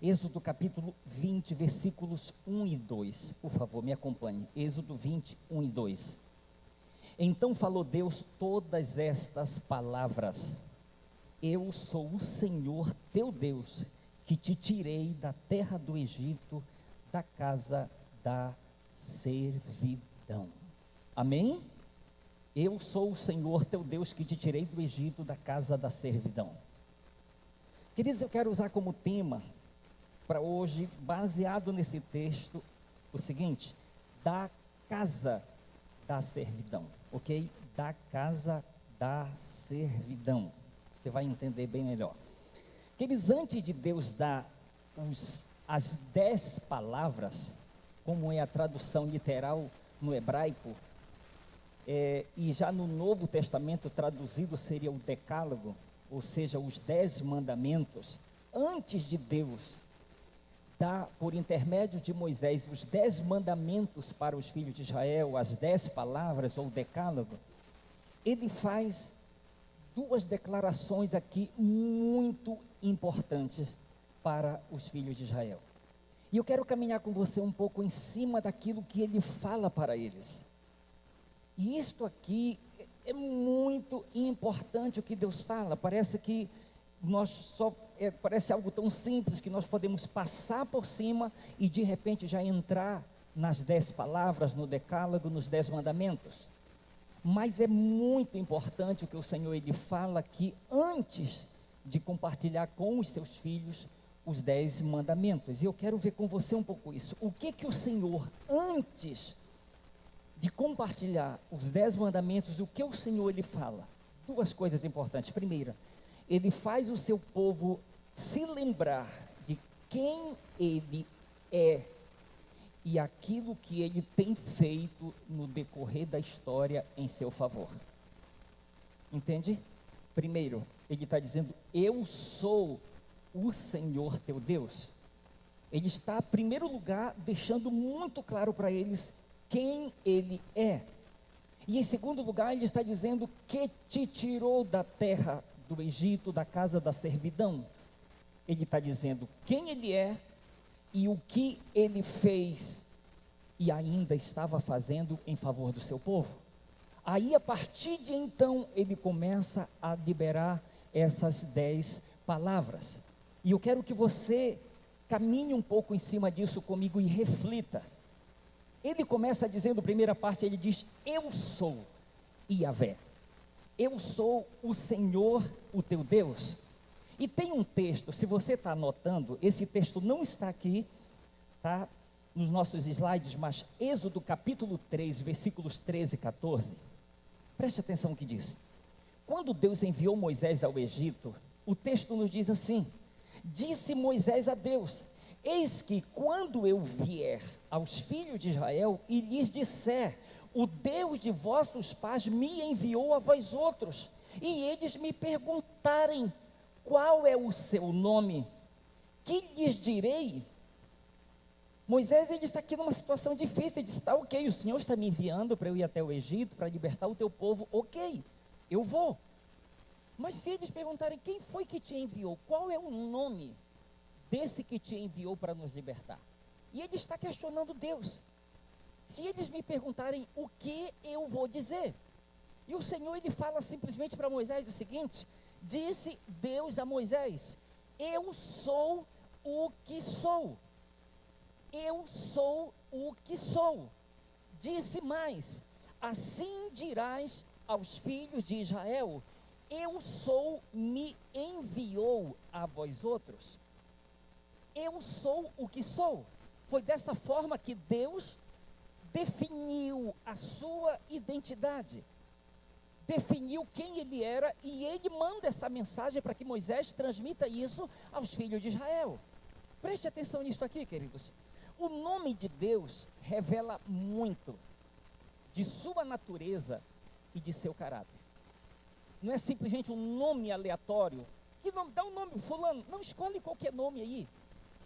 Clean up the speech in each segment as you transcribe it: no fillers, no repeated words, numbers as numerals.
Êxodo capítulo 20, versículos 1 e 2. Por favor, me acompanhe. Êxodo 20, 1 e 2. Então falou Deus todas estas palavras: Eu sou o Senhor teu Deus, que te tirei da terra do Egito, da casa da servidão. Amém? Eu sou o Senhor teu Deus, que te tirei do Egito, da casa da servidão. Queridos, eu quero usar como tema para hoje, baseado nesse texto, o seguinte: da casa da servidão, ok? Da casa da servidão. Você vai entender bem melhor. Queridos, antes de Deus dar as 10 palavras, como é a tradução literal no hebraico, e já no Novo Testamento traduzido seria o decálogo, ou seja, os 10 mandamentos. Antes de Deus dar, por intermédio de Moisés, os 10 mandamentos para os filhos de Israel, as 10 palavras ou decálogo, ele faz duas declarações aqui muito importantes para os filhos de Israel. E eu quero caminhar com você um pouco em cima daquilo que ele fala para eles. E isto aqui é muito importante o que Deus fala. Parece que parece algo tão simples que nós podemos passar por cima e de repente já entrar nas 10 palavras, no decálogo, nos 10 mandamentos. Mas é muito importante o que o Senhor ele fala aqui antes de compartilhar com os seus filhos os 10 mandamentos. E eu quero ver com você um pouco isso. O que o Senhor, antes de compartilhar os 10 mandamentos, o que o Senhor ele fala? Duas coisas importantes. Primeira, ele faz o seu povo se lembrar de quem ele é e aquilo que ele tem feito no decorrer da história em seu favor. Entende? Primeiro, ele está dizendo: eu sou o Senhor teu Deus. Ele está, em primeiro lugar, deixando muito claro para eles quem ele é. E em segundo lugar, ele está dizendo que te tirou da terra do Egito, da casa da servidão. Ele está dizendo quem ele é e o que ele fez e ainda estava fazendo em favor do seu povo. Aí, a partir de então, ele começa a liberar essas 10 palavras. E eu quero que você caminhe um pouco em cima disso comigo e reflita. Ele começa dizendo, a primeira parte, ele diz: eu sou Yahvé. Eu sou o Senhor, o teu Deus. E tem um texto, se você está anotando, esse texto não está aqui, tá, nos nossos slides, mas Êxodo capítulo 3, versículos 13 e 14. Preste atenção no que diz. Quando Deus enviou Moisés ao Egito, o texto nos diz assim: disse Moisés a Deus: eis que quando eu vier aos filhos de Israel e lhes disser: o Deus de vossos pais me enviou a vós outros, e eles me perguntarem: qual é o seu nome? Que lhes direi? Moisés, ele está aqui numa situação difícil. Ele diz: está ok, o Senhor está me enviando para eu ir até o Egito, para libertar o teu povo, ok, eu vou. Mas se eles perguntarem: quem foi que te enviou? Qual é o nome desse que te enviou para nos libertar? E ele está questionando Deus. Se eles me perguntarem, o que eu vou dizer? E o Senhor, ele fala simplesmente para Moisés o seguinte: disse Deus a Moisés: eu sou o que sou. Eu sou o que sou. Disse mais: assim dirás aos filhos de Israel: eu sou, me enviou a vós outros. Eu sou o que sou. Foi dessa forma que Deus definiu a sua identidade, definiu quem ele era, e ele manda essa mensagem para que Moisés transmita isso aos filhos de Israel. Preste atenção nisso aqui, queridos. O nome de Deus revela muito de sua natureza e de seu caráter. Não é simplesmente um nome aleatório. Que nome? Dá um nome, fulano. Não, escolhe qualquer nome aí.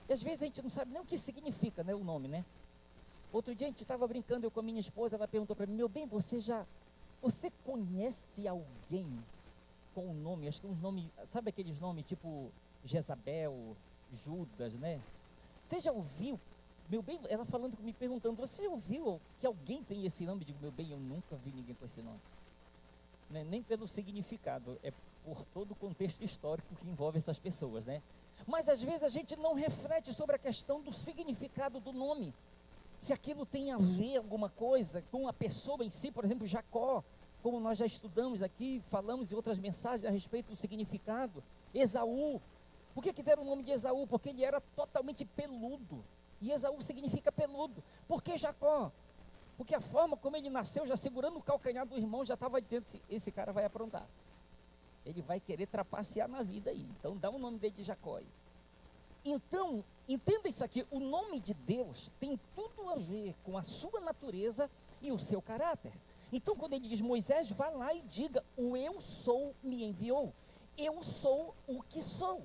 E às vezes a gente não sabe nem o que significa, né, o nome, né? Outro dia a gente estava brincando, eu com a minha esposa, ela perguntou para mim: meu bem, você conhece alguém com um nome, acho que uns nomes, sabe aqueles nomes tipo Jezabel, Judas, né? Você já ouviu, meu bem, ela falando, me perguntando, você já ouviu que alguém tem esse nome? Eu digo, meu bem, eu nunca vi ninguém com esse nome. Né? Nem pelo significado, é por todo o contexto histórico que envolve essas pessoas, né? Mas às vezes a gente não reflete sobre a questão do significado do nome. Se aquilo tem a ver alguma coisa com a pessoa em si, por exemplo, Jacó, como nós já estudamos aqui, falamos em outras mensagens a respeito do significado. Esaú, por que deram o nome de Esaú? Porque ele era totalmente peludo, e Esaú significa peludo. Por que Jacó? Porque a forma como ele nasceu, já segurando o calcanhar do irmão, já estava dizendo, esse cara vai aprontar. Ele vai querer trapacear na vida aí, então dá o nome dele de Jacó aí. Então, entenda isso aqui, o nome de Deus tem tudo a ver com a sua natureza e o seu caráter. Então, quando ele diz, Moisés, vá lá e diga, o eu sou me enviou. Eu sou o que sou.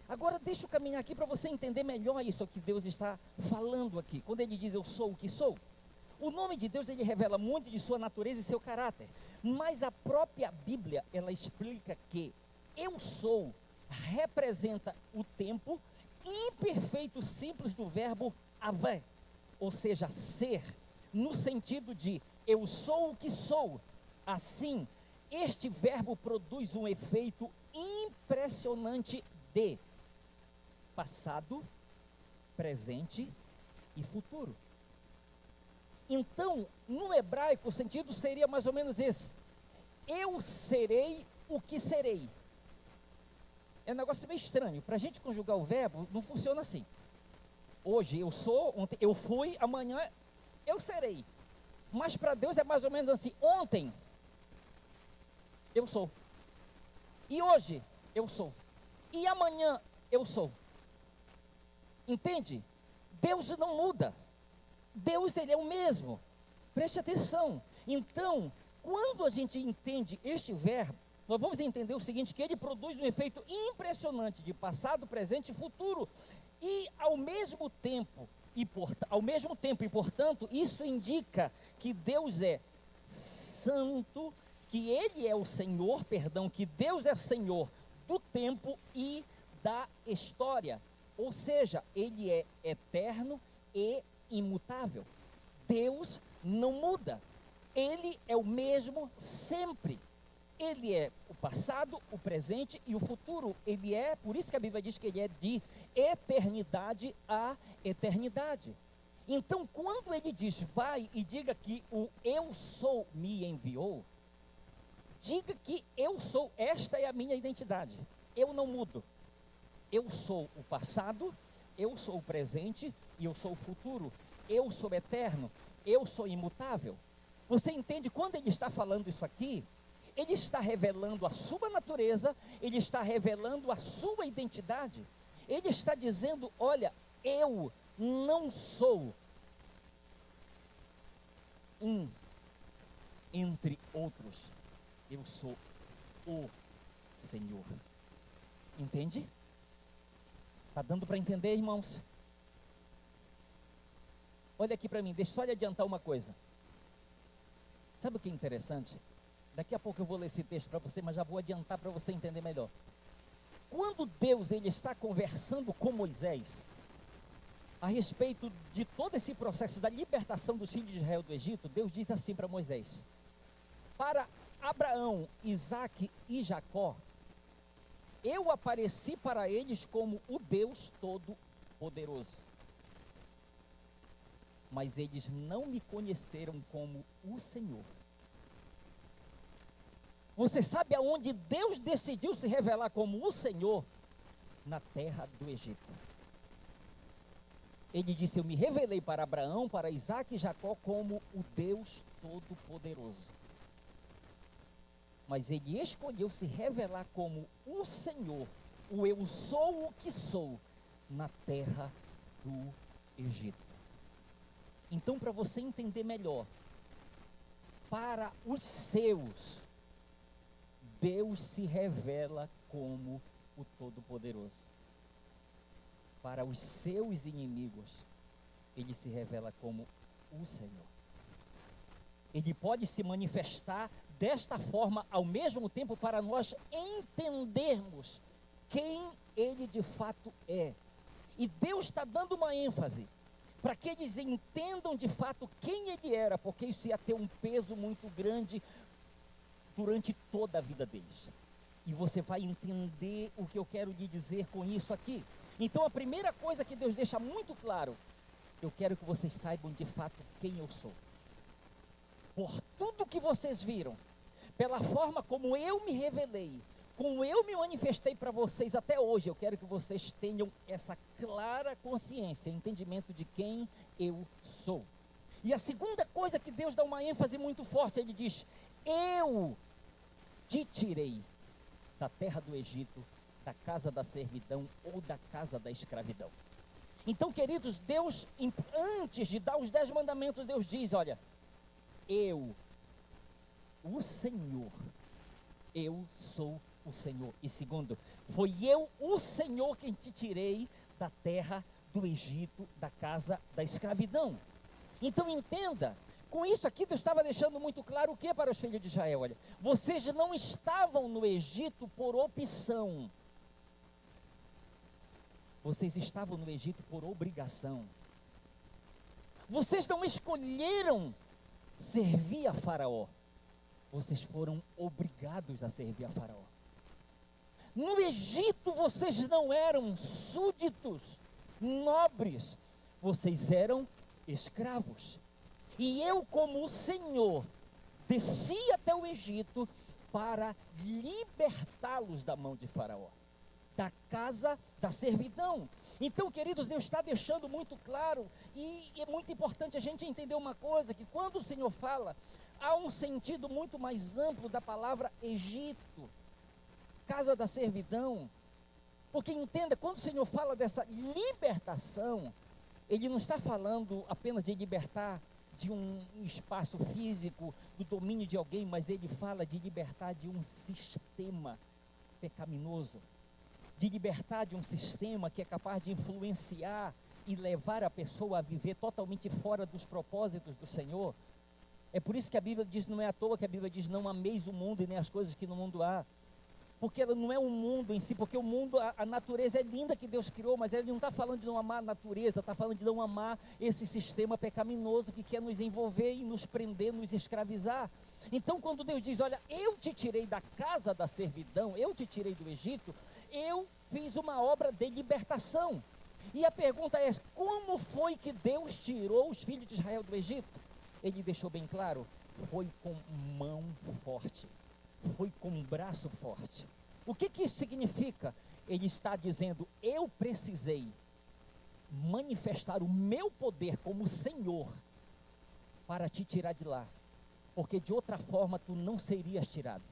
Agora, deixa eu caminhar aqui para você entender melhor isso que Deus está falando aqui. Quando ele diz, eu sou o que sou. O nome de Deus, ele revela muito de sua natureza e seu caráter. Mas a própria Bíblia, ela explica que eu sou representa o tempo imperfeito simples do verbo haver, ou seja, ser, no sentido de eu sou o que sou. Assim, este verbo produz um efeito impressionante de passado, presente e futuro. Então, no hebraico, o sentido seria mais ou menos esse: eu serei o que serei. É um negócio meio estranho. Para a gente conjugar o verbo, não funciona assim. Hoje eu sou, ontem eu fui, amanhã eu serei. Mas para Deus é mais ou menos assim: ontem eu sou, e hoje eu sou, e amanhã eu sou. Entende? Deus não muda. Deus, ele é o mesmo. Preste atenção. Então, quando a gente entende este verbo, nós vamos entender o seguinte, que ele produz um efeito impressionante de passado, presente e futuro. E ao mesmo tempo, e portanto, isso indica que Deus é santo, que ele é o Senhor, que Deus é o Senhor do tempo e da história. Ou seja, ele é eterno e imutável. Deus não muda. Ele é o mesmo sempre. Ele é o passado, o presente e o futuro. Ele é, por isso que a Bíblia diz que ele é de eternidade a eternidade. Então, quando ele diz, vai e diga que o eu sou me enviou, diga que eu sou, esta é a minha identidade. Eu não mudo. Eu sou o passado, eu sou o presente e eu sou o futuro. Eu sou eterno, eu sou imutável. Você entende, quando ele está falando isso aqui, ele está revelando a sua natureza, ele está revelando a sua identidade. Ele está dizendo, olha, eu não sou um entre outros, eu sou o Senhor. Entende? Está dando para entender, irmãos? Olha aqui para mim, deixa eu só lhe adiantar uma coisa. Sabe o que é interessante? Daqui a pouco eu vou ler esse texto para você, mas já vou adiantar para você entender melhor. Quando Deus ele está conversando com Moisés a respeito de todo esse processo da libertação dos filhos de Israel do Egito, Deus diz assim para Moisés: para Abraão, Isaque e Jacó, eu apareci para eles como o Deus Todo-Poderoso. Mas eles não me conheceram como o Senhor. Você sabe aonde Deus decidiu se revelar como o Senhor? Na terra do Egito. Ele disse, eu me revelei para Abraão, para Isaque e Jacó como o Deus Todo-Poderoso. Mas ele escolheu se revelar como o Senhor, o eu sou o que sou, na terra do Egito. Então, para você entender melhor, para os seus, Deus se revela como o Todo-Poderoso. Para os seus inimigos, ele se revela como o Senhor. Ele pode se manifestar desta forma, ao mesmo tempo, para nós entendermos quem ele de fato é. E Deus está dando uma ênfase para que eles entendam de fato quem ele era, porque isso ia ter um peso muito grande durante toda a vida deles. E você vai entender o que eu quero lhe dizer com isso aqui. Então a primeira coisa que Deus deixa muito claro: eu quero que vocês saibam de fato quem eu sou. Por tudo que vocês viram, pela forma como eu me revelei, como eu me manifestei para vocês até hoje, eu quero que vocês tenham essa clara consciência, entendimento de quem eu sou. E a segunda coisa que Deus dá uma ênfase muito forte, ele diz: eu te tirei da terra do Egito, da casa da servidão ou da casa da escravidão. Então, queridos, Deus, antes de dar os 10 mandamentos, Deus diz: olha, eu, o Senhor, eu sou o Senhor. E segundo, foi eu, o Senhor, quem te tirei da terra do Egito, da casa da escravidão. Então entenda, com isso aqui Deus estava deixando muito claro o que para os filhos de Israel? Olha, vocês não estavam no Egito por opção, vocês estavam no Egito por obrigação. Vocês não escolheram servir a Faraó, vocês foram obrigados a servir a Faraó. No Egito vocês não eram súditos, nobres, vocês eram escravos. E eu, como o Senhor, desci até o Egito para libertá-los da mão de Faraó, da casa da servidão. Então, queridos, Deus está deixando muito claro, e é muito importante a gente entender uma coisa, que quando o Senhor fala, há um sentido muito mais amplo da palavra Egito, casa da servidão. Porque entenda, quando o Senhor fala dessa libertação, Ele não está falando apenas de libertar de um espaço físico, do domínio de alguém, mas Ele fala de libertar de um sistema pecaminoso, de libertar de um sistema que é capaz de influenciar e levar a pessoa a viver totalmente fora dos propósitos do Senhor. É por isso que a Bíblia diz, não é à toa que a Bíblia diz: não ameis o mundo e nem as coisas que no mundo há. Porque ela não é um mundo em si, porque o mundo, a natureza é linda que Deus criou, mas Ele não está falando de não amar a natureza, está falando de não amar esse sistema pecaminoso que quer nos envolver e nos prender, nos escravizar. Então quando Deus diz: olha, eu te tirei da casa da servidão, eu te tirei do Egito, eu fiz uma obra de libertação. E a pergunta é: como foi que Deus tirou os filhos de Israel do Egito? Ele deixou bem claro: foi com mão forte, foi com um braço forte. O que isso significa? Ele está dizendo: eu precisei manifestar o meu poder como Senhor para te tirar de lá, porque de outra forma tu não serias tirado.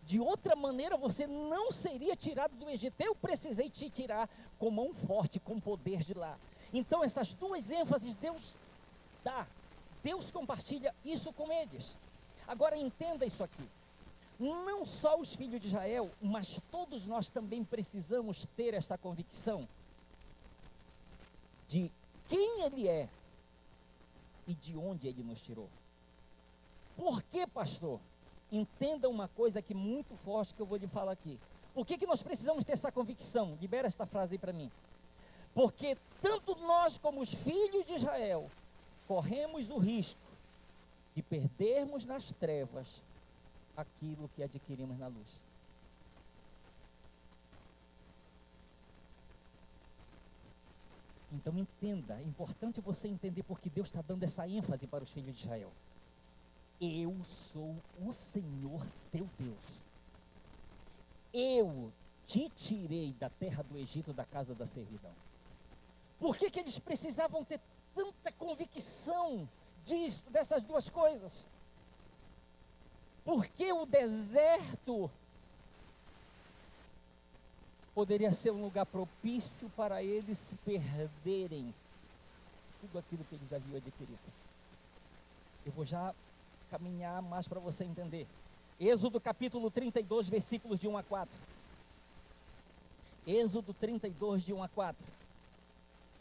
De outra maneira você não seria tirado do Egito. Eu precisei te tirar com mão forte, com poder de lá. Então essas duas ênfases Deus dá, Deus compartilha isso com eles. Agora entenda isso aqui: não só os filhos de Israel, mas todos nós também precisamos ter esta convicção de quem Ele é e de onde Ele nos tirou. Por que, pastor? Entenda uma coisa aqui muito forte que eu vou lhe falar aqui. Por que nós precisamos ter essa convicção? Libera esta frase aí para mim. Porque tanto nós como os filhos de Israel corremos o risco de perdermos nas trevas aquilo que adquirimos na luz. Então entenda, é importante você entender porque Deus está dando essa ênfase para os filhos de Israel. Eu sou o Senhor teu Deus. Eu te tirei da terra do Egito, da casa da servidão. Por que eles precisavam ter tanta convicção disso, dessas duas coisas? Porque o deserto poderia ser um lugar propício para eles perderem tudo aquilo que eles haviam adquirido. Eu vou já caminhar mais para você entender. Êxodo capítulo 32, versículos de 1 a 4. Êxodo 32, de 1 a 4.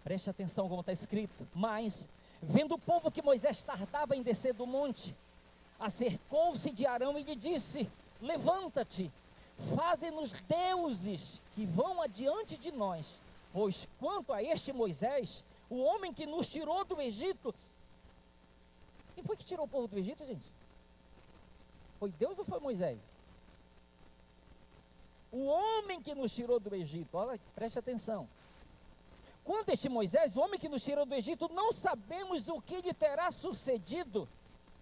Preste atenção como está escrito. Mas, vendo o povo que Moisés tardava em descer do monte, acercou-se de Arão e lhe disse: levanta-te, faze-nos deuses que vão adiante de nós, pois quanto a este Moisés, o homem que nos tirou do Egito, quem foi que tirou o povo do Egito, gente? Foi Deus ou foi Moisés? O homem que nos tirou do Egito, olha, preste atenção. Quanto a este Moisés, o homem que nos tirou do Egito, não sabemos o que lhe terá sucedido.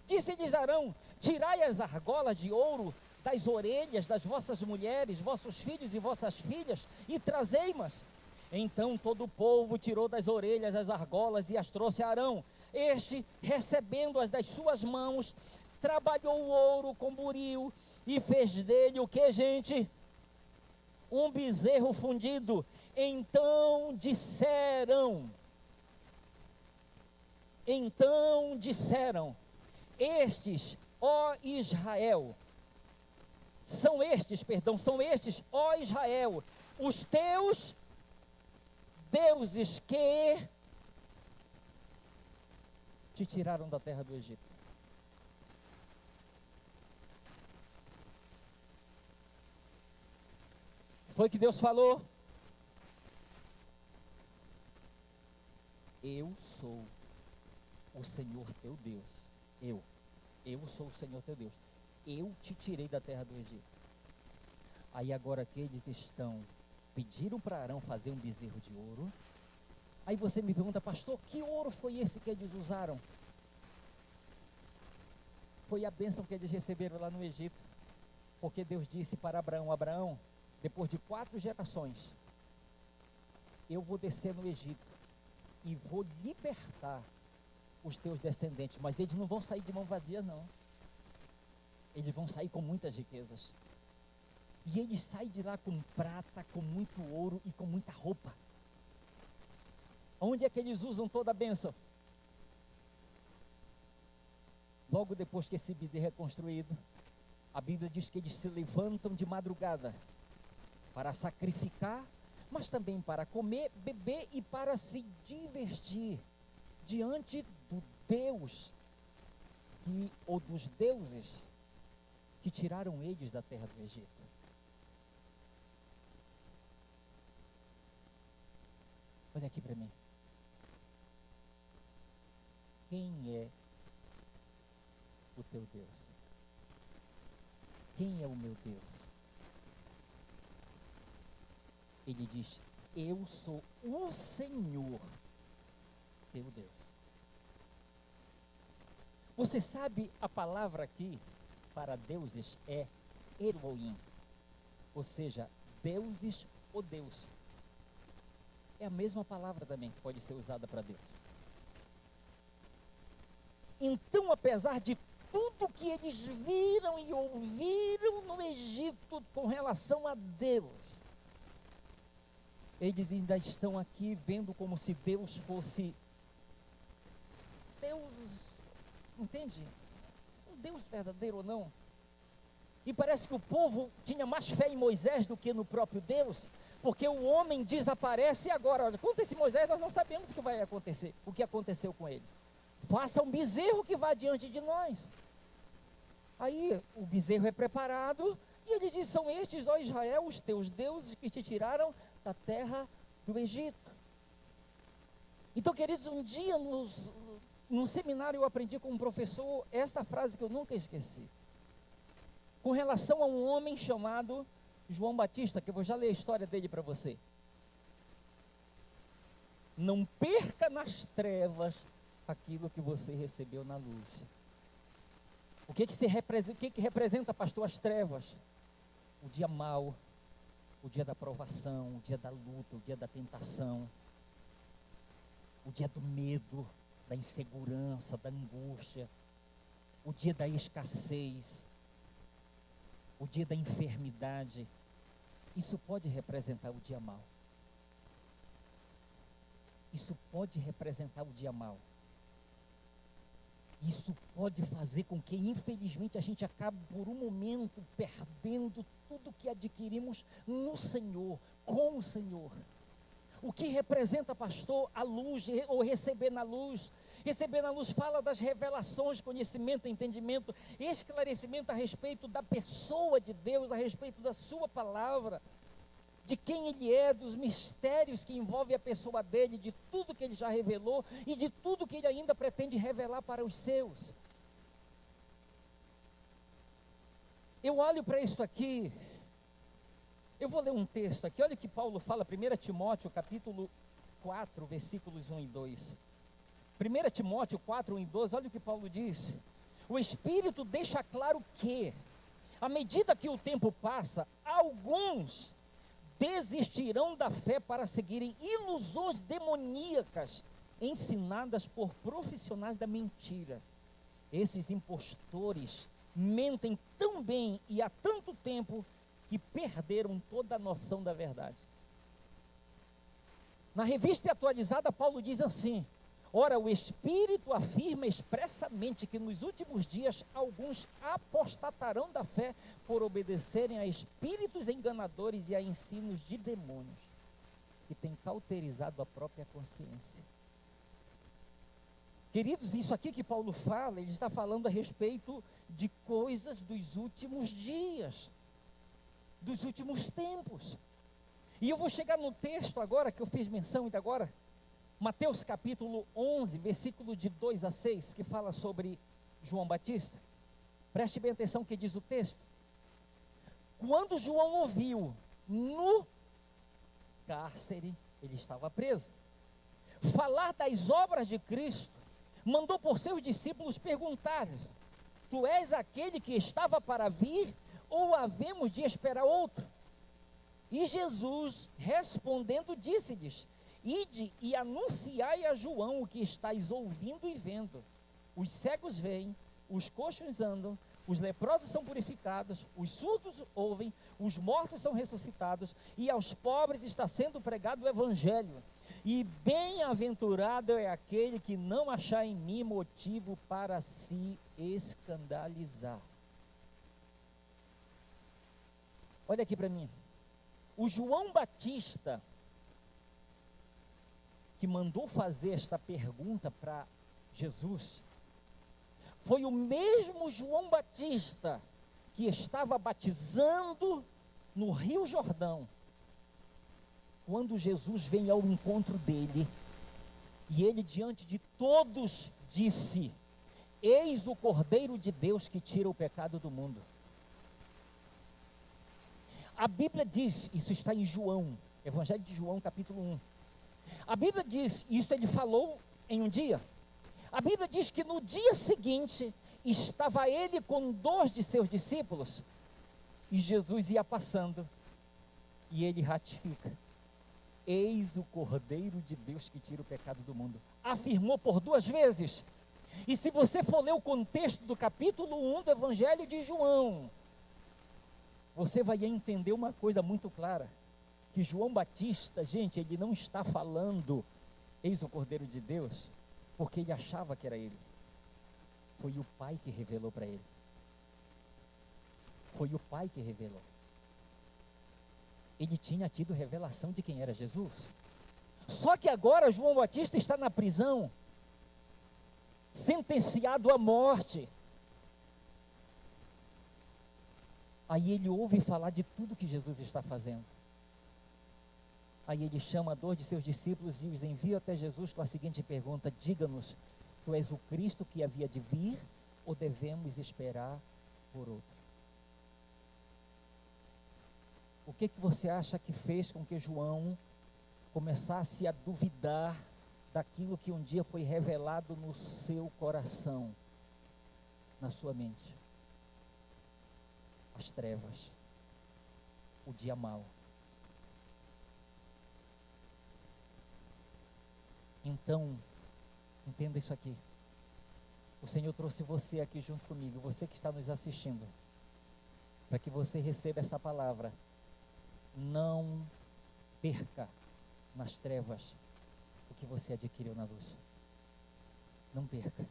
Disse-lhes Arão: tirai as argolas de ouro das orelhas das vossas mulheres, vossos filhos e vossas filhas, e trazei-mas. Então todo o povo tirou das orelhas as argolas e as trouxe a Arão. Este, recebendo-as das suas mãos, trabalhou o ouro com buril e fez dele o que, gente? Um bezerro fundido. Então disseram, estes, ó Israel, são estes, ó Israel, os teus deuses que te tiraram da terra do Egito. Foi que Deus falou: eu sou o Senhor teu Deus. Eu sou o Senhor teu Deus. Eu te tirei da terra do Egito. Aí agora que eles pediram para Arão fazer um bezerro de ouro. Aí você me pergunta: pastor, que ouro foi esse que eles usaram? Foi a bênção que eles receberam lá no Egito. Porque Deus disse para Abraão: Abraão, depois de 4 gerações, eu vou descer no Egito e vou libertar os teus descendentes, mas eles não vão sair de mão vazia, não. Eles vão sair com muitas riquezas. E eles saem de lá com prata, com muito ouro e com muita roupa. Onde é que eles usam toda a bênção? Logo depois que esse bezerro é construído, a Bíblia diz que eles se levantam de madrugada para sacrificar, mas também para comer, beber e para se divertir diante do Deus ou dos deuses que tiraram eles da terra do Egito. Olha aqui para mim. Quem é o teu Deus? Quem é o meu Deus? Ele diz: eu sou o Senhor teu Deus. Você sabe, a palavra aqui para deuses é Elohim, ou seja, deuses ou Deus. É a mesma palavra também que pode ser usada para Deus. Então, apesar de tudo que eles viram e ouviram no Egito com relação a Deus, eles ainda estão aqui vendo como se Deus fosse Deus, entende? Um Deus verdadeiro ou não. E parece que o povo tinha mais fé em Moisés do que no próprio Deus, porque o homem desaparece e agora, olha, quanto a esse Moisés, nós não sabemos o que vai acontecer, o que aconteceu com ele. Faça um bezerro que vá diante de nós. Aí o bezerro é preparado e ele diz: são estes, ó Israel, os teus deuses que te tiraram da terra do Egito. Então, queridos, um dia num seminário eu aprendi com um professor esta frase que eu nunca esqueci, com relação a um homem chamado João Batista, que eu vou já ler a história dele para você. Não perca nas trevas aquilo que você recebeu na luz. O que representa, pastor, as trevas? O dia mau, o dia da provação, o dia da luta, o dia da tentação, o dia do medo, da insegurança, da angústia, o dia da escassez, o dia da enfermidade. Isso pode representar o dia mau. Isso pode representar o dia mau. Isso pode fazer com que, infelizmente, a gente acabe por um momento perdendo tudo que adquirimos no Senhor, com o Senhor. O que representa, pastor, a luz, ou receber na luz? Receber na luz fala das revelações, conhecimento, entendimento, esclarecimento a respeito da pessoa de Deus, a respeito da sua palavra, de quem Ele é, dos mistérios que envolvem a pessoa dele, de tudo que Ele já revelou e de tudo que Ele ainda pretende revelar para os seus. Eu olho para isso aqui, eu vou ler um texto aqui, olha o que Paulo fala, 1 Timóteo capítulo 4, versículos 1 e 2. 1 Timóteo 4, 1 e 12, olha o que Paulo diz. O Espírito deixa claro que, à medida que o tempo passa, alguns desistirão da fé para seguirem ilusões demoníacas ensinadas por profissionais da mentira. Esses impostores mentem tão bem e há tanto tempo que perderam toda a noção da verdade. Na revista atualizada, Paulo diz assim: ora, o Espírito afirma expressamente que nos últimos dias alguns apostatarão da fé por obedecerem a espíritos enganadores e a ensinos de demônios, que têm cauterizado a própria consciência. Queridos, isso aqui que Paulo fala, ele está falando a respeito de coisas dos últimos dias, dos últimos tempos. E eu vou chegar no texto agora, que eu fiz menção ainda agora, Mateus capítulo 11, versículo de 2 a 6, que fala sobre João Batista. Preste bem atenção que diz o texto. Quando João ouviu no cárcere, ele estava preso, falar das obras de Cristo, mandou por seus discípulos perguntar-lhes: tu és aquele que estava para vir, ou havemos de esperar outro? E Jesus, respondendo, disse-lhes: ide e anunciai a João o que estáis ouvindo e vendo. Os cegos veem, os coxos andam, os leprosos são purificados, os surdos ouvem, os mortos são ressuscitados, e aos pobres está sendo pregado o evangelho. E bem-aventurado é aquele que não achar em mim motivo para se escandalizar. Olha aqui para mim. O João Batista, que mandou fazer esta pergunta para Jesus, foi o mesmo João Batista que estava batizando no Rio Jordão, quando Jesus vem ao encontro dele, e ele diante de todos disse: eis o Cordeiro de Deus que tira o pecado do mundo. A Bíblia diz, isso está em João, Evangelho de João capítulo 1, a Bíblia diz, isso ele falou em um dia, a Bíblia diz que no dia seguinte, estava ele com 2 de seus discípulos, e Jesus ia passando, e ele ratifica: eis o Cordeiro de Deus que tira o pecado do mundo. Afirmou por 2 vezes. E se você for ler o contexto do capítulo 1 do Evangelho de João, você vai entender uma coisa muito clara, que João Batista, gente, ele não está falando eis o Cordeiro de Deus, porque ele achava que era ele. Foi o Pai que revelou para ele. Foi o Pai que revelou. Ele tinha tido revelação de quem era Jesus. Só que agora João Batista está na prisão, sentenciado à morte. Aí ele ouve falar de tudo que Jesus está fazendo. Aí ele chama 2 de seus discípulos e os envia até Jesus com a seguinte pergunta: diga-nos, tu és o Cristo que havia de vir, ou devemos esperar por outro? O que você acha que fez com que João começasse a duvidar daquilo que um dia foi revelado no seu coração, na sua mente? As trevas, o dia mau. Então, entenda isso aqui. O Senhor trouxe você aqui junto comigo, você que está nos assistindo, para que você receba essa palavra. Não perca nas trevas o que você adquiriu na luz. Não perca.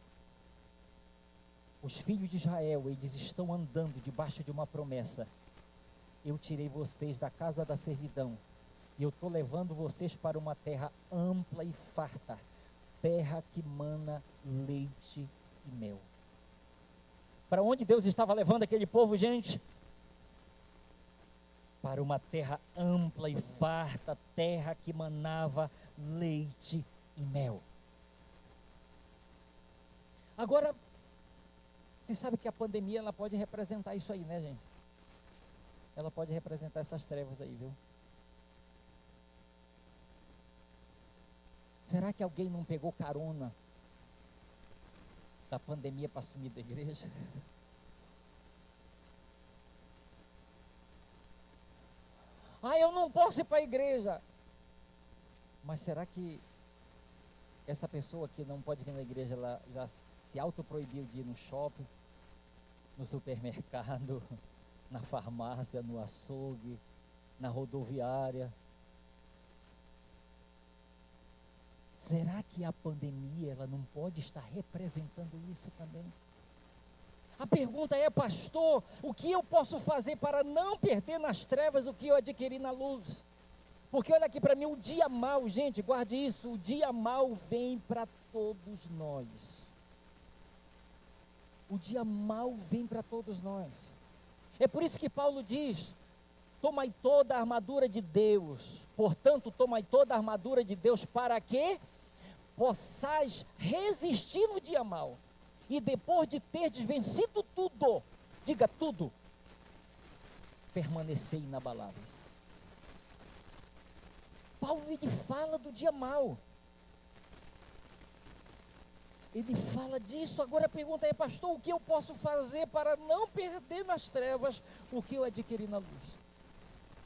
Os filhos de Israel, eles estão andando debaixo de uma promessa: eu tirei vocês da casa da servidão E eu estou levando vocês para uma terra ampla e farta, terra que mana leite e mel. Para onde Deus estava levando aquele povo, gente? Para uma terra ampla e farta, terra que manava leite e mel. Agora, você sabe que a pandemia, ela pode representar isso aí, né, gente? Ela pode representar essas trevas aí, viu? Será que alguém não pegou carona da pandemia para sumir da igreja? Eu não posso ir para a igreja. Mas será que essa pessoa que não pode vir na igreja, ela já se autoproibiu de ir no shopping, no supermercado, na farmácia, no açougue, na rodoviária? Será que a pandemia, ela não pode estar representando isso também? A pergunta é, pastor, o que eu posso fazer para não perder nas trevas o que eu adquiri na luz? Porque olha aqui para mim, o dia mau, gente, guarde isso, o dia mau vem para todos nós. O dia mau vem para todos nós. É por isso que Paulo diz: tomai toda a armadura de Deus. Portanto, tomai toda a armadura de Deus para que possais resistir no dia mau. E depois de terdes vencido tudo, diga tudo, permanecer inabaláveis. Paulo, ele fala do dia mau. Ele fala disso. Agora a pergunta é, pastor, o que eu posso fazer para não perder nas trevas o que eu adquiri na luz?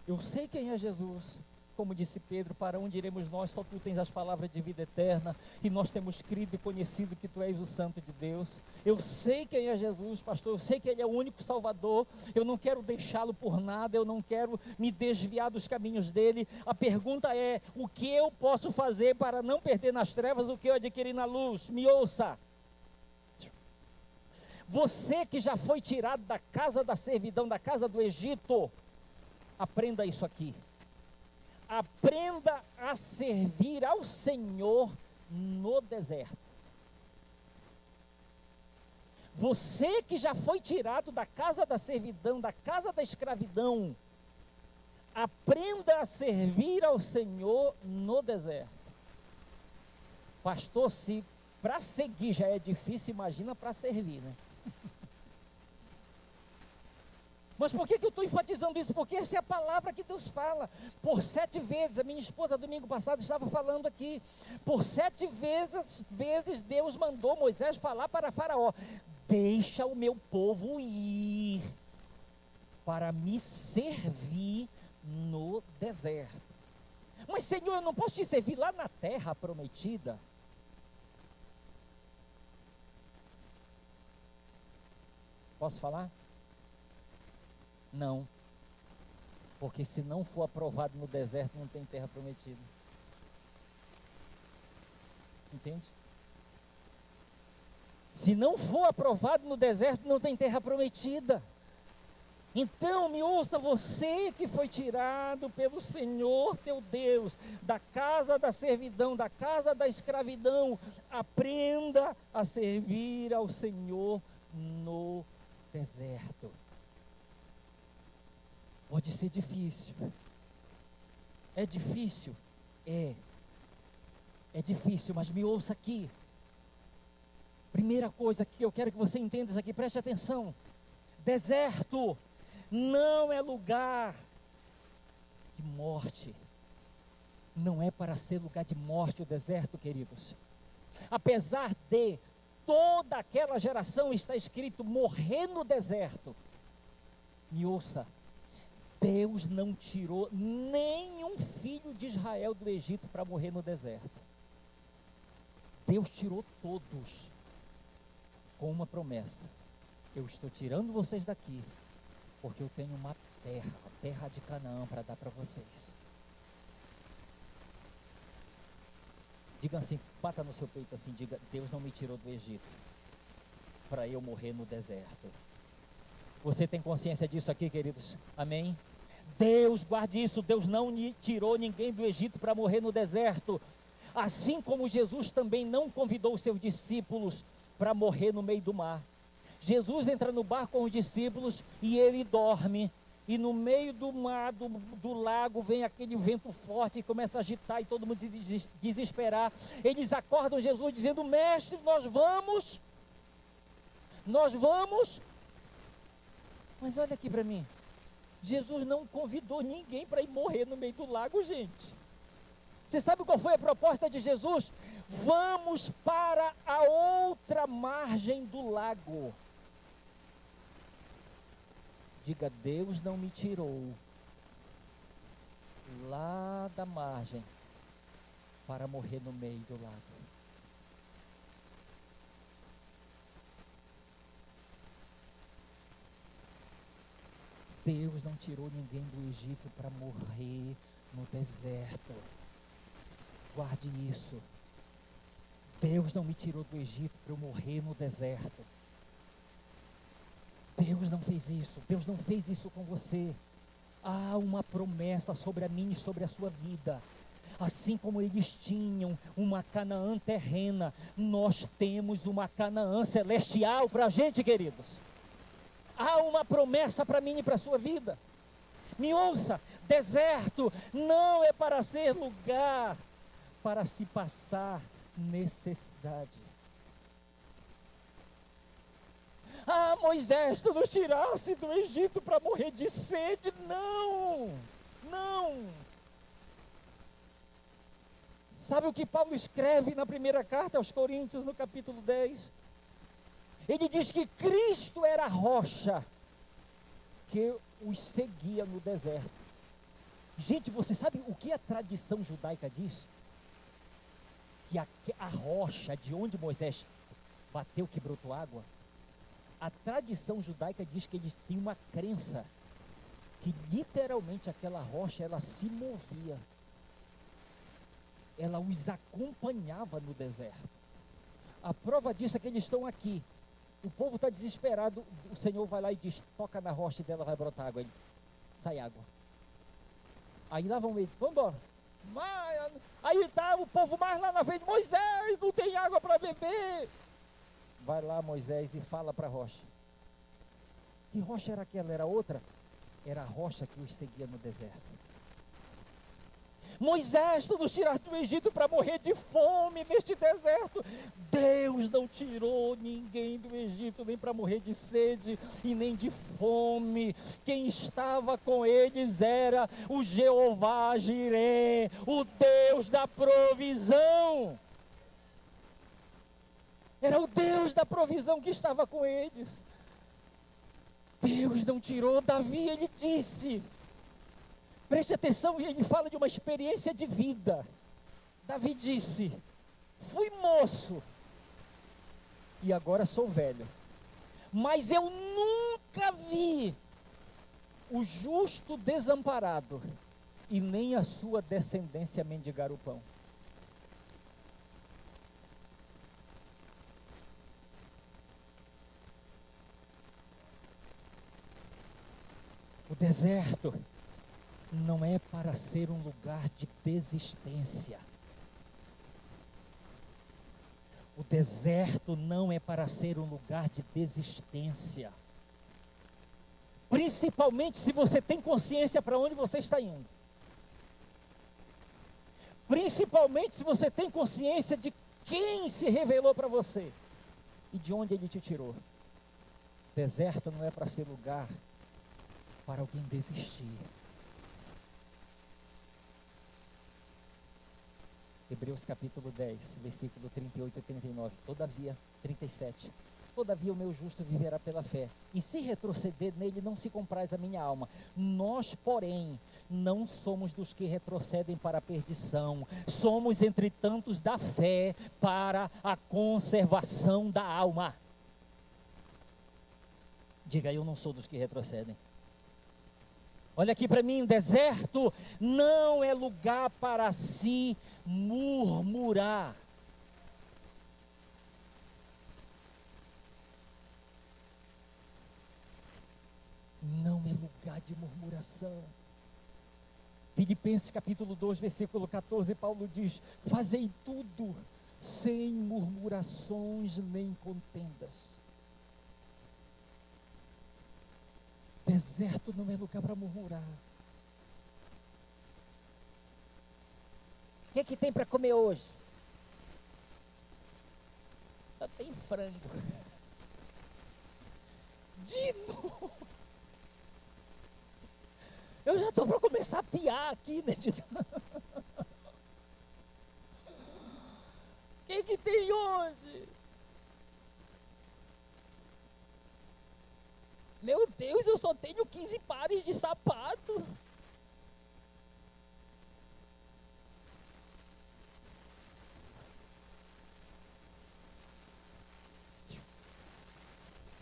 Eu sei quem é Jesus. Como disse Pedro, para onde iremos nós? Só tu tens as palavras de vida eterna, e nós temos crido e conhecido que tu és o Santo de Deus. Eu sei quem é Jesus, pastor, eu sei que Ele é o único Salvador, eu não quero deixá-lo por nada, eu não quero me desviar dos caminhos dele. A pergunta é, o que eu posso fazer para não perder nas trevas o que eu adquiri na luz? Me ouça. Você que já foi tirado da casa da servidão, da casa do Egito, aprenda isso aqui. Aprenda a servir ao Senhor no deserto. Você que já foi tirado da casa da servidão, da casa da escravidão, aprenda a servir ao Senhor no deserto. Pastor, se para seguir já é difícil, imagina para servir, né? Mas por que eu estou enfatizando isso? Porque essa é a palavra que Deus fala. Por 7 vezes, a minha esposa domingo passado estava falando aqui, por 7 vezes Deus mandou Moisés falar para Faraó: deixa o meu povo ir para me servir no deserto. Mas Senhor, eu não posso te servir lá na terra prometida? Posso falar? Não, porque se não for aprovado no deserto, não tem terra prometida. Entende? Se não for aprovado no deserto, não tem terra prometida. Então, me ouça, você que foi tirado pelo Senhor teu Deus, da casa da servidão, da casa da escravidão, aprenda a servir ao Senhor no deserto. Pode ser difícil. É difícil? É difícil, mas me ouça aqui. Primeira coisa que eu quero que você entenda isso aqui, preste atenção. Deserto não é lugar de morte. Não é para ser lugar de morte o deserto, queridos. Apesar de toda aquela geração está escrito morrer no deserto. Me ouça. Deus não tirou nenhum filho de Israel do Egito para morrer no deserto. Deus tirou todos com uma promessa: eu estou tirando vocês daqui, porque eu tenho uma terra, a terra de Canaã, para dar para vocês. Diga assim, bata no seu peito assim, diga: Deus não me tirou do Egito para eu morrer no deserto. Você tem consciência disso aqui, queridos? Amém? Deus, guarde isso, Deus não tirou ninguém do Egito para morrer no deserto. Assim como Jesus também não convidou os seus discípulos para morrer no meio do mar. Jesus entra no barco com os discípulos e ele dorme. E no meio do mar, do lago, vem aquele vento forte e começa a agitar e todo mundo se desesperar. Eles acordam Jesus dizendo: mestre, nós vamos. Mas olha aqui para mim. Jesus não convidou ninguém para ir morrer no meio do lago, gente. Você sabe qual foi a proposta de Jesus? Vamos para a outra margem do lago. Diga: Deus não me tirou lá da margem para morrer no meio do lago. Deus não tirou ninguém do Egito para morrer no deserto. Guarde isso. Deus não me tirou do Egito para eu morrer no deserto. Deus não fez isso. Deus não fez isso com você. Há uma promessa sobre a minha e sobre a sua vida. Assim como eles tinham uma Canaã terrena, nós temos uma Canaã celestial para a gente, queridos. Há uma promessa para mim e para a sua vida. Me ouça: deserto não é para ser lugar para se passar necessidade. Ah, Moisés, tu nos tirasse do Egito para morrer de sede. Não. Sabe o que Paulo escreve na primeira carta aos Coríntios, no capítulo 10? Ele diz que Cristo era a rocha que os seguia no deserto. Gente, você sabe o que a tradição judaica diz? Que a rocha de onde Moisés bateu que brotou água, a tradição judaica diz que eles tinham uma crença que literalmente aquela rocha, ela se movia, ela os acompanhava no deserto. A prova disso é que eles estão aqui. O povo está desesperado, o Senhor vai lá e diz: toca na rocha dela, vai brotar água. Ele, sai água. Aí lá vão eles: vamos embora. Aí está o povo mais lá na frente: Moisés, não tem água para beber. Vai lá Moisés e fala para a rocha. Que rocha era aquela? Era outra? Era a rocha que os seguia no deserto. Moisés, tu nos tiraste do Egito para morrer de fome neste deserto. Deus não tirou ninguém do Egito nem para morrer de sede e nem de fome. Quem estava com eles era o Jeová Jireh, o Deus da provisão. Era o Deus da provisão que estava com eles. Deus não tirou. Davi, ele disse, preste atenção, e ele fala de uma experiência de vida. Davi disse: fui moço e agora sou velho, mas eu nunca vi o justo desamparado e nem a sua descendência mendigar o pão. O deserto não é para ser um lugar de desistência. O deserto não é para ser um lugar de desistência. Principalmente se você tem consciência para onde você está indo. Principalmente se você tem consciência de quem se revelou para você e de onde ele te tirou. Deserto não é para ser lugar para alguém desistir. Hebreus capítulo 10, versículo 38 e 39, 37. Todavia o meu justo viverá pela fé, e se retroceder nele não se compraz a minha alma. Nós, porém, não somos dos que retrocedem para a perdição, somos entre tantos da fé para a conservação da alma. Diga: eu não sou dos que retrocedem. Olha aqui para mim: deserto não é lugar para se murmurar. Não é lugar de murmuração. Filipenses capítulo 2, versículo 14, Paulo diz: fazei tudo sem murmurações nem contendas. Deserto não é lugar para murmurar. O que é que tem para comer hoje? Só tem frango. De novo. Eu já estou para começar a piar aqui, né? O que é que tem hoje? Meu Deus, eu só tenho 15 pares de sapato.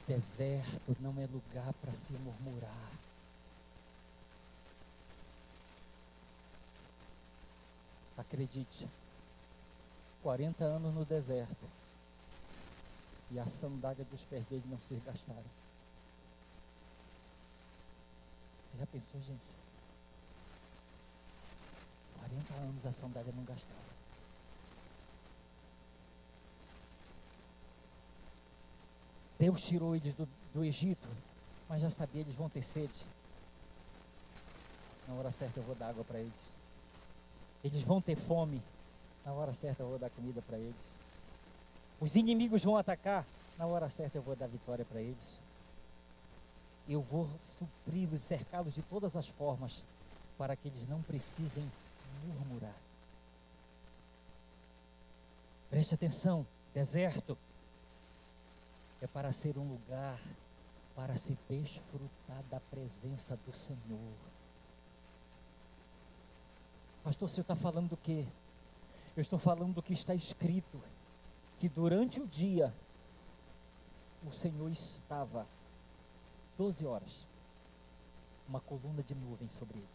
Deserto não é lugar para se murmurar. Acredite, 40 anos no deserto e a sandália dos pés dele não se gastaram. Já pensou, gente? 40 anos a sandália não gastaram. Deus tirou eles do Egito, mas já sabia, eles vão ter sede. Na hora certa eu vou dar água para eles. Eles vão ter fome, na hora certa eu vou dar comida para eles. Os inimigos vão atacar, na hora certa eu vou dar vitória para eles. Eu vou supri-los, cercá-los de todas as formas, para que eles não precisem murmurar. Preste atenção, deserto é para ser um lugar para se desfrutar da presença do Senhor. Pastor, o senhor está falando do quê? Eu estou falando do que está escrito, que durante o dia, o Senhor estava 12 horas, uma coluna de nuvem sobre ele.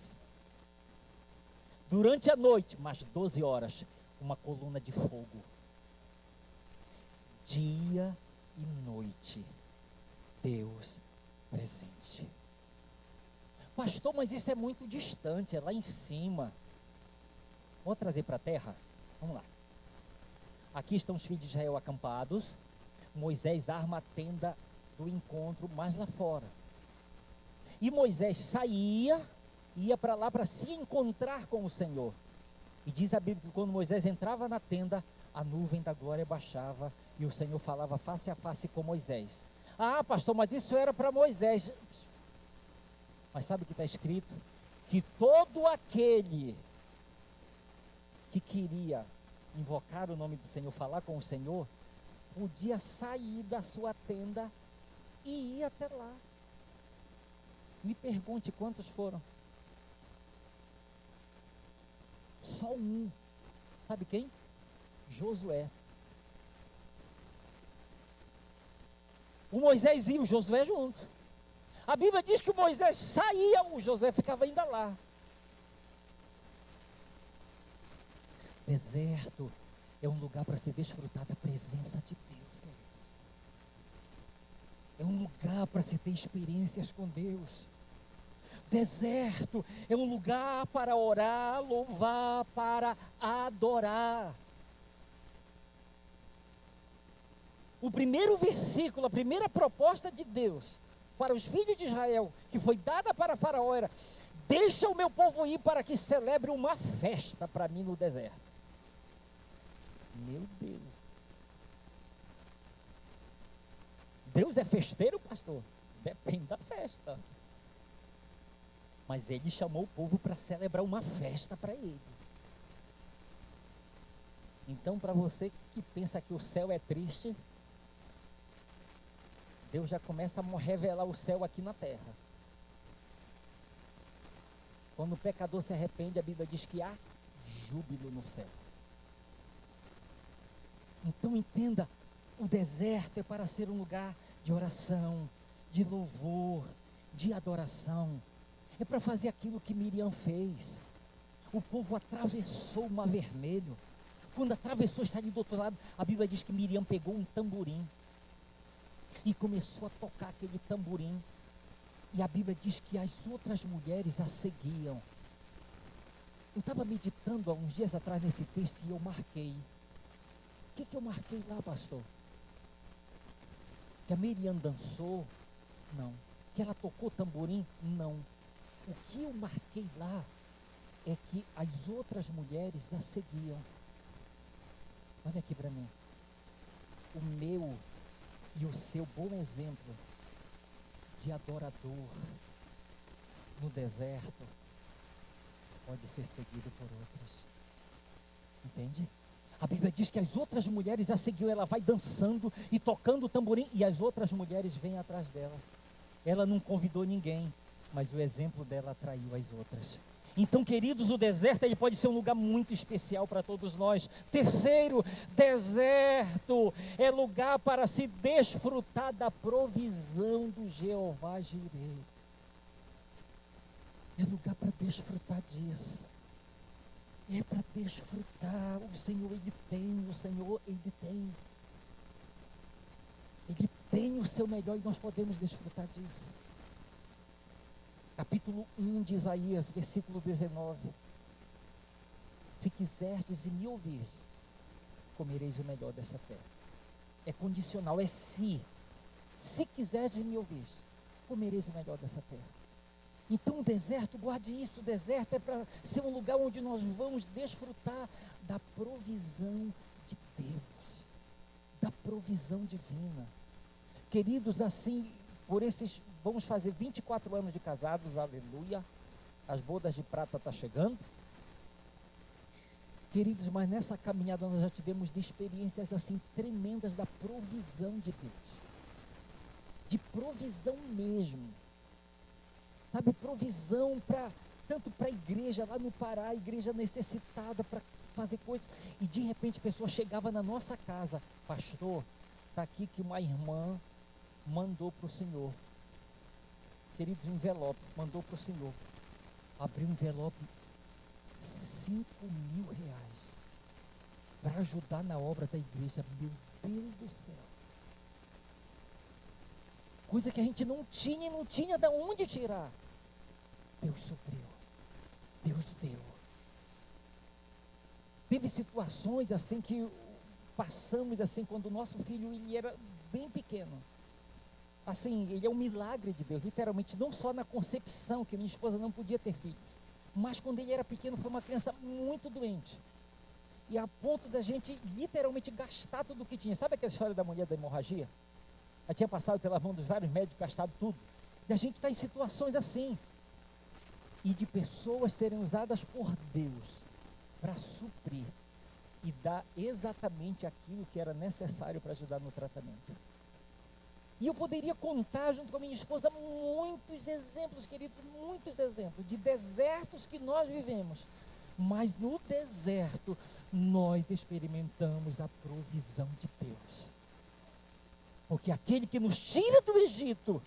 Durante a noite, mais 12 horas, uma coluna de fogo. Dia e noite, Deus presente. Pastor, mas isso é muito distante, é lá em cima. Vou trazer para a terra? Vamos lá. Aqui estão os filhos de Israel acampados. Moisés arma a tenda do encontro mais lá fora. E Moisés saía, ia para lá para se encontrar com o Senhor. E diz a Bíblia que quando Moisés entrava na tenda, a nuvem da glória baixava e o Senhor falava face a face com Moisés. Ah, pastor, mas isso era para Moisés. Mas sabe o que está escrito? Que todo aquele que queria invocar o nome do Senhor, falar com o Senhor, podia sair da sua tenda e ir até lá. Me pergunte quantos foram. Só um. Sabe quem? Josué. O Moisés ia, o Josué junto. A Bíblia diz que o Moisés saía, o Josué ficava ainda lá. Deserto é um lugar para se desfrutar da presença de Deus, queridos. É um lugar para se ter experiências com Deus. Deserto é um lugar para orar, louvar, para adorar. O primeiro versículo, a primeira proposta de Deus para os filhos de Israel, que foi dada para Faraó, era: deixa o meu povo ir para que celebre uma festa para mim no deserto. Meu Deus. Deus é festeiro, pastor? Depende da festa. Mas ele chamou o povo para celebrar uma festa para ele. Então, para você que pensa que o céu é triste, Deus já começa a revelar o céu aqui na terra. Quando o pecador se arrepende, a Bíblia diz que há júbilo no céu. Então entenda, o deserto é para ser um lugar de oração, de louvor, de adoração. É para fazer aquilo que Miriam fez. O povo atravessou o Mar Vermelho. Quando atravessou e saiu do outro lado, a Bíblia diz que Miriam pegou um tamborim e começou a tocar aquele tamborim. E a Bíblia diz que as outras mulheres a seguiam. Eu estava meditando há uns dias atrás nesse texto e eu marquei. O que eu marquei lá, pastor? Que a Miriam dançou? Não. Que ela tocou tamborim? Não. O que eu marquei lá é que as outras mulheres a seguiam. Olha aqui para mim. O meu e o seu bom exemplo de adorador no deserto pode ser seguido por outras. Entende? A Bíblia diz que as outras mulheres a seguiam. Ela vai dançando e tocando o tamborim e as outras mulheres vêm atrás dela. Ela não convidou ninguém, mas o exemplo dela atraiu as outras. Então, queridos, o deserto ele pode ser um lugar muito especial para todos nós. Terceiro, deserto é lugar para se desfrutar da provisão do Jeová Jireh. É lugar para desfrutar disso. É para desfrutar. O Senhor, Ele tem. O Senhor, Ele tem. Ele tem o seu melhor e nós podemos desfrutar disso. Capítulo 1 de Isaías, versículo 19. Se quiserdes e me ouvir, comereis o melhor dessa terra. É condicional, é se. Se quiserdes e me ouvir, comereis o melhor dessa terra. Então o deserto, guarde isso, o deserto é para ser um lugar onde nós vamos desfrutar da provisão de Deus, da provisão divina. Queridos, assim, vamos fazer 24 anos de casados, aleluia, as bodas de prata estão chegando. Queridos, mas nessa caminhada nós já tivemos experiências assim tremendas da provisão de Deus, de provisão mesmo. Sabe, provisão tanto para a igreja lá no Pará, a igreja necessitada para fazer coisas, e de repente a pessoa chegava na nossa casa, pastor, está aqui que uma irmã mandou para o senhor, queridos, um envelope, mandou para o senhor, abriu um envelope, 5.000 reais, para ajudar na obra da igreja. Meu Deus do céu, coisa que a gente não tinha e não tinha de onde tirar. Deus supriu, Deus deu. Teve situações assim que passamos assim, quando o nosso filho ele era bem pequeno. Assim, ele é um milagre de Deus, literalmente, não só na concepção, que minha esposa não podia ter filhos, mas quando ele era pequeno foi uma criança muito doente. E a ponto da gente literalmente gastar tudo o que tinha. Sabe aquela história da mulher da hemorragia? Ela tinha passado pelas mãos dos vários médicos, gastado tudo. E a gente está em situações assim. E de pessoas serem usadas por Deus para suprir e dar exatamente aquilo que era necessário para ajudar no tratamento. E eu poderia contar junto com a minha esposa muitos exemplos, querido, muitos exemplos de desertos que nós vivemos. Mas no deserto nós experimentamos a provisão de Deus. Porque aquele que nos tira do Egito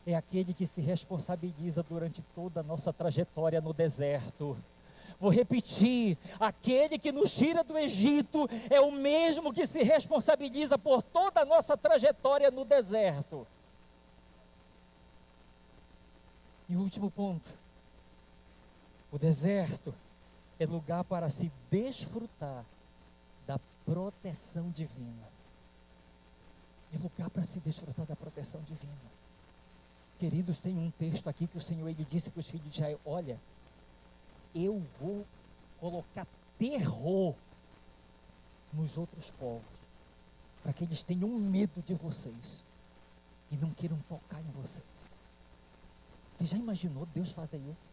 é aquele que se responsabiliza durante toda a nossa trajetória no deserto. Vou repetir, aquele que nos tira do Egito é o mesmo que se responsabiliza por toda a nossa trajetória no deserto. E o último ponto, o deserto é lugar para se desfrutar da proteção divina. É lugar para se desfrutar da proteção divina. Queridos, tem um texto aqui que o Senhor ele disse para os filhos de Israel: olha, eu vou colocar terror nos outros povos, para que eles tenham medo de vocês e não queiram tocar em vocês. Você já imaginou Deus fazer isso?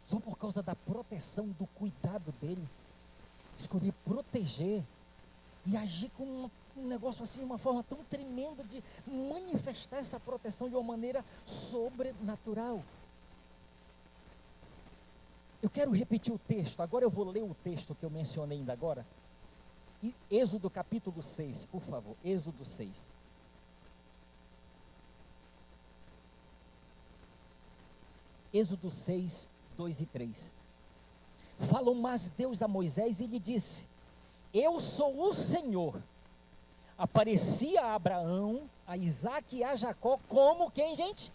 Só por causa da proteção, do cuidado dele, escolher proteger e agir com um negócio assim, uma forma tão tremenda de manifestar essa proteção de uma maneira sobrenatural. Eu quero repetir o texto, agora eu vou ler o texto que eu mencionei ainda agora. Êxodo capítulo 6, por favor, Êxodo 6. Êxodo 6, 2 e 3. Falou mais Deus a Moisés e lhe disse: eu sou o Senhor. Aparecia a Abraão, a Isaque e a Jacó como quem, gente?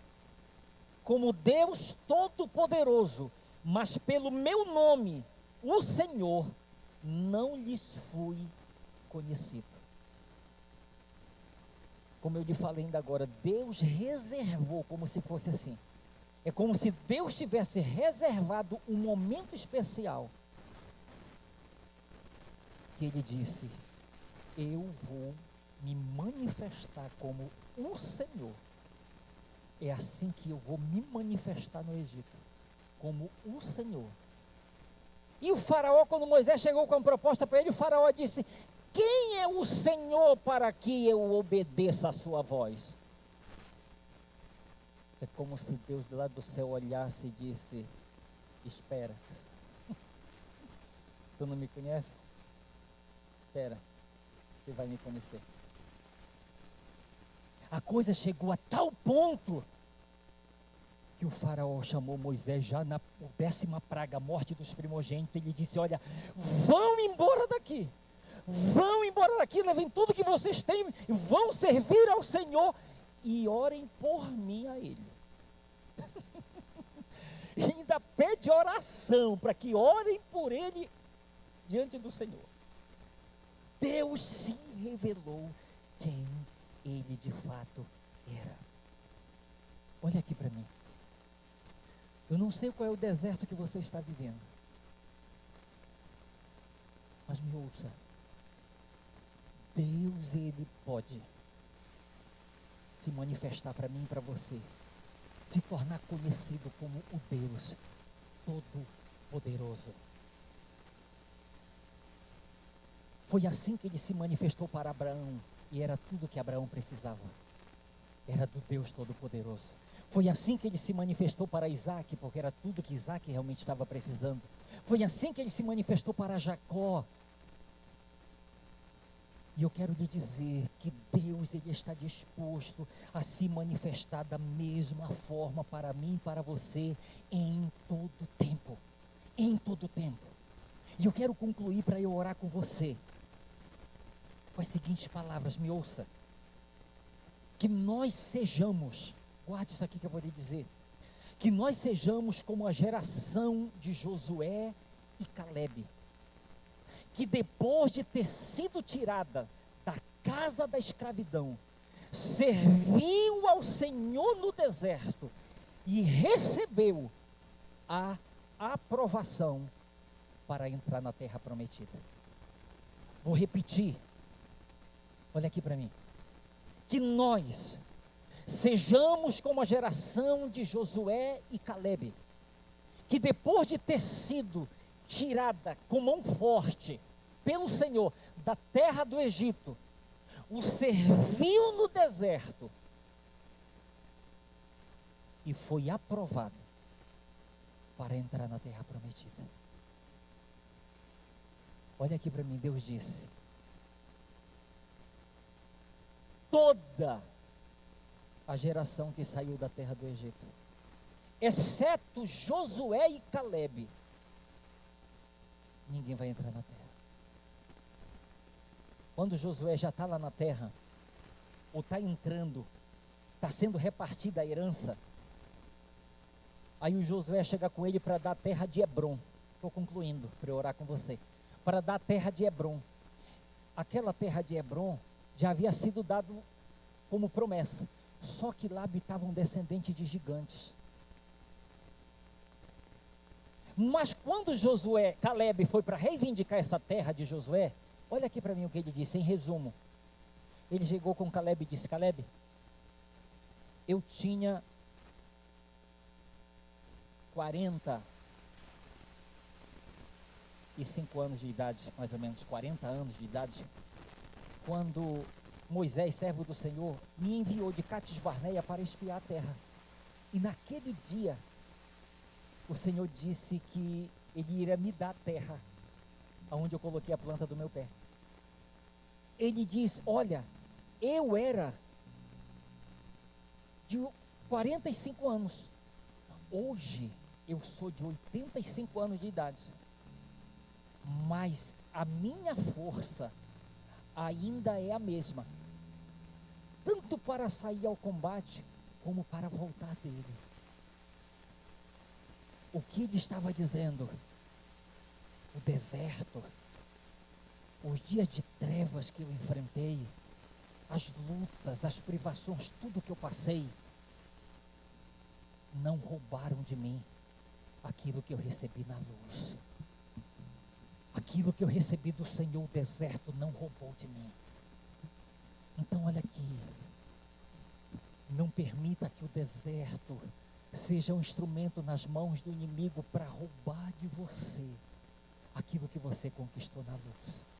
Como Deus Todo-Poderoso, mas pelo meu nome, o Senhor, não lhes fui conhecido. Como eu lhe falei ainda agora, Deus reservou como se fosse assim. É como se Deus tivesse reservado um momento especial. Que Ele disse: eu vou me manifestar como o Senhor. É assim que eu vou me manifestar no Egito, como o Senhor. E o faraó, quando Moisés chegou com a proposta para ele, o faraó disse: quem é o Senhor para que eu obedeça a sua voz? É como se Deus lá do céu olhasse e disse: espera, tu não me conhece? Espera, você vai me conhecer. A coisa chegou a tal ponto que o faraó chamou Moisés já na 10ª praga, a morte dos primogênitos. Ele disse: olha, vão embora daqui, levem tudo que vocês têm, vão servir ao Senhor e orem por mim a Ele. E ainda pede oração para que orem por Ele diante do Senhor. Deus se revelou quem Ele de fato era. Olha aqui para mim. Eu não sei qual é o deserto que você está vivendo, mas me ouça. Deus, Ele pode se manifestar para mim e para você, se tornar conhecido como o Deus Todo-Poderoso. Foi assim que Ele se manifestou para Abraão, e era tudo que Abraão precisava. Era do Deus Todo-Poderoso. Foi assim que Ele se manifestou para Isaac, porque era tudo que Isaac realmente estava precisando. Foi assim que Ele se manifestou para Jacó. E eu quero lhe dizer que Deus, Ele está disposto a se manifestar da mesma forma para mim e para você em todo tempo. Em todo tempo. E eu quero concluir para eu orar com você com as seguintes palavras, me ouça. Que nós sejamos, guarde isso aqui que eu vou lhe dizer, que nós sejamos como a geração de Josué e Calebe, que depois de ter sido tirada da casa da escravidão, serviu ao Senhor no deserto e recebeu a aprovação para entrar na terra prometida. Vou repetir, olha aqui para mim. Que nós sejamos como a geração de Josué e Calebe, que depois de ter sido tirada com mão forte pelo Senhor da terra do Egito, o serviu no deserto e foi aprovado para entrar na terra prometida. Olha aqui para mim, Deus disse: toda a geração que saiu da terra do Egito, exceto Josué e Calebe, ninguém vai entrar na terra. Quando Josué já está lá na terra, ou está entrando, está sendo repartida a herança, aí o Josué chega com ele para dar a terra de Hebrom. Estou concluindo para eu orar com você. Para dar a terra de Hebrom. Aquela terra de Hebrom já havia sido dado como promessa, só que lá habitava um descendente de gigantes. Mas quando Calebe foi para reivindicar essa terra de Josué, olha aqui para mim o que ele disse, em resumo. Ele chegou com Calebe e disse: Calebe, eu tinha 45 anos de idade, mais ou menos 40 anos de idade, quando Moisés, servo do Senhor, me enviou de Cades Barneia para espiar a terra. E naquele dia, o Senhor disse que Ele iria me dar a terra, onde eu coloquei a planta do meu pé. Ele diz: olha, eu era de 45 anos, hoje eu sou de 85 anos de idade, mas a minha força ainda é a mesma, tanto para sair ao combate, como para voltar dele. O que ele estava dizendo? O deserto, os dias de trevas que eu enfrentei, as lutas, as privações, tudo que eu passei, não roubaram de mim aquilo que eu recebi na luz. Aquilo que eu recebi do Senhor, o deserto não roubou de mim. Então olha aqui, não permita que o deserto seja um instrumento nas mãos do inimigo para roubar de você aquilo que você conquistou na luz.